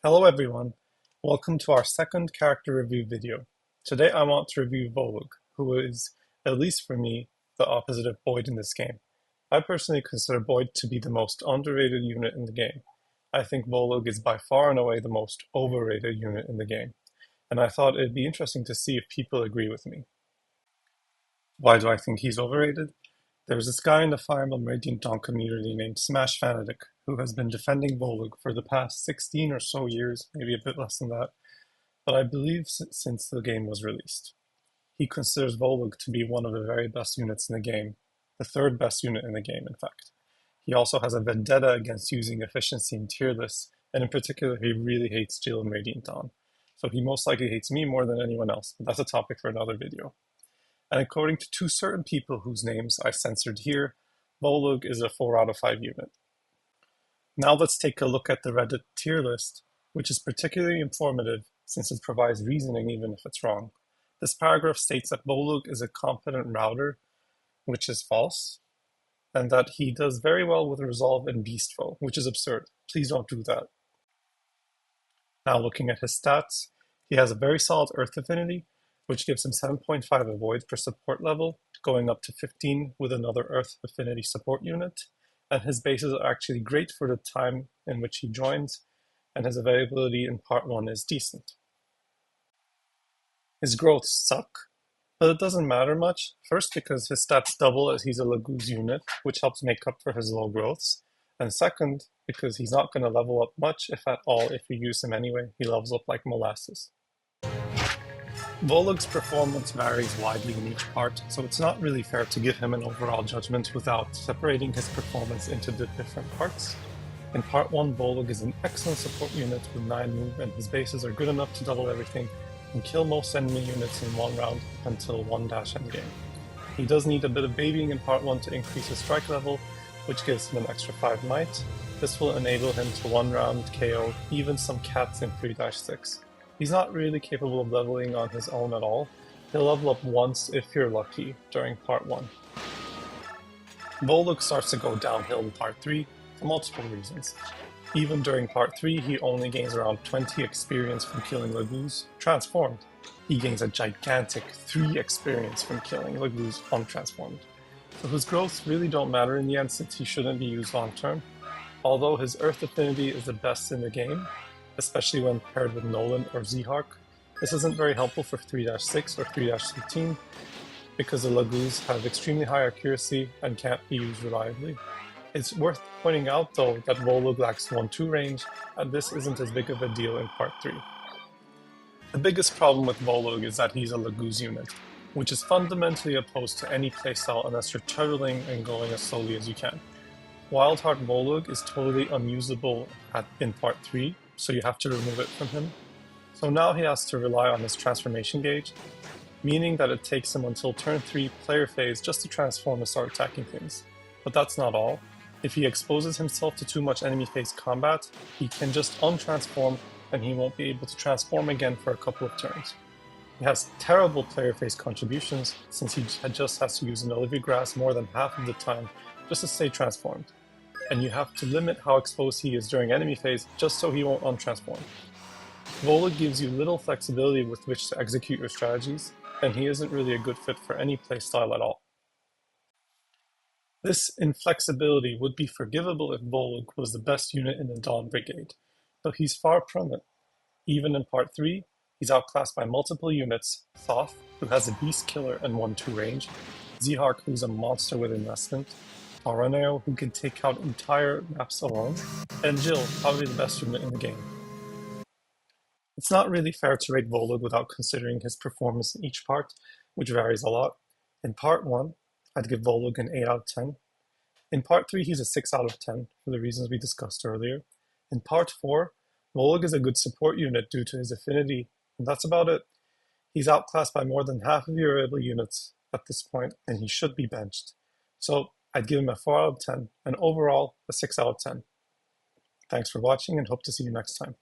Hello everyone, welcome to our second character review video. Today I want to review Volug, who is, at least for me, the opposite of Boyd in this game. I personally consider Boyd to be the most underrated unit in the game. I think Volug is by far and away the most overrated unit in the game, and I thought it'd be interesting to see if people agree with me. Why do I think he's overrated? There's this guy in the Fire Emblem Radiant Dawn community named Smash Fanatic who has been defending Volug for the past 16 or so years, maybe a bit less than that, but I believe since the game was released. He considers Volug to be one of the very best units in the game, the third best unit in the game, in fact. He also has a vendetta against using efficiency in tier lists, and in particular, he really hates Jill and Radiant Dawn. So he most likely hates me more than anyone else, but that's a topic for another video. And according to two certain people whose names I censored here, Volug is a 4 out of 5 unit. Now let's take a look at the Reddit tier list, which is particularly informative since it provides reasoning even if it's wrong. This paragraph states that Volug is a competent router, which is false, and that he does very well with Resolve and Beast Foe, which is absurd. Please don't do that. Now looking at his stats, he has a very solid Earth affinity, which gives him 7.5 avoid per support level, going up to 15 with another Earth affinity support unit, and his bases are actually great for the time in which he joins, and his availability in part 1 is decent. His growths suck, but it doesn't matter much, first because his stats double as he's a Laguz unit, which helps make up for his low growths, and second, because he's not going to level up much, if at all, if you use him anyway. He levels up like molasses. Volug's performance varies widely in each part, so it's not really fair to give him an overall judgment without separating his performance into the different parts. In part 1, Volug is an excellent support unit with 9 move, and his bases are good enough to double everything and kill most enemy units in one round until 1 dash endgame. He does need a bit of babying in part 1 to increase his strike level, which gives him an extra 5 might. This will enable him to 1 round KO even some cats in 3-6. He's not really capable of leveling on his own at all. He'll level up once if you're lucky during part 1. Volug starts to go downhill in part 3 for multiple reasons. Even during part 3, he only gains around 20 experience from killing Laguz transformed. He gains a gigantic 3 experience from killing Laguz untransformed. So his growths really don't matter in the end since he shouldn't be used long term. Although his Earth affinity is the best in the game, especially when paired with Nolan or Z-Hark. This isn't very helpful for 3-6 or 3-13 because the Laguz have extremely high accuracy and can't be used reliably. It's worth pointing out though that Volug lacks 1-2 range, and this isn't as big of a deal in part 3. The biggest problem with Volug is that he's a Laguz unit, which is fundamentally opposed to any playstyle unless you're turtling and going as slowly as you can. Wildheart Volug is totally unusable in part 3, so you have to remove it from him. So now he has to rely on his transformation gauge, meaning that it takes him until turn 3 player phase just to transform and start attacking things. But that's not all. If he exposes himself to too much enemy phase combat, he can just untransform and he won't be able to transform again for a couple of turns. He has terrible player phase contributions since he just has to use an Olivia Grass more than half of the time just to stay transformed. And you have to limit how exposed he is during enemy phase just so he won't untransform. Volug gives you little flexibility with which to execute your strategies, and he isn't really a good fit for any playstyle at all. This inflexibility would be forgivable if Volug was the best unit in the Dawn Brigade, but he's far from it. Even in part 3, he's outclassed by multiple units: Thoth, who has a Beast Killer and 1-2 range, Z-Hark, who's a monster with investment, Araneo, who can take out entire maps alone, and Jill, probably the best unit in the game. It's not really fair to rate Volug without considering his performance in each part, which varies a lot. In part 1, I'd give Volug an 8 out of 10. In part 3, he's a 6 out of 10, for the reasons we discussed earlier. In part 4, Volug is a good support unit due to his affinity, and that's about it. He's outclassed by more than half of your available units at this point, and he should be benched. So I'd give him a 4 out of 10, and overall, a 6 out of 10. Thanks for watching and hope to see you next time.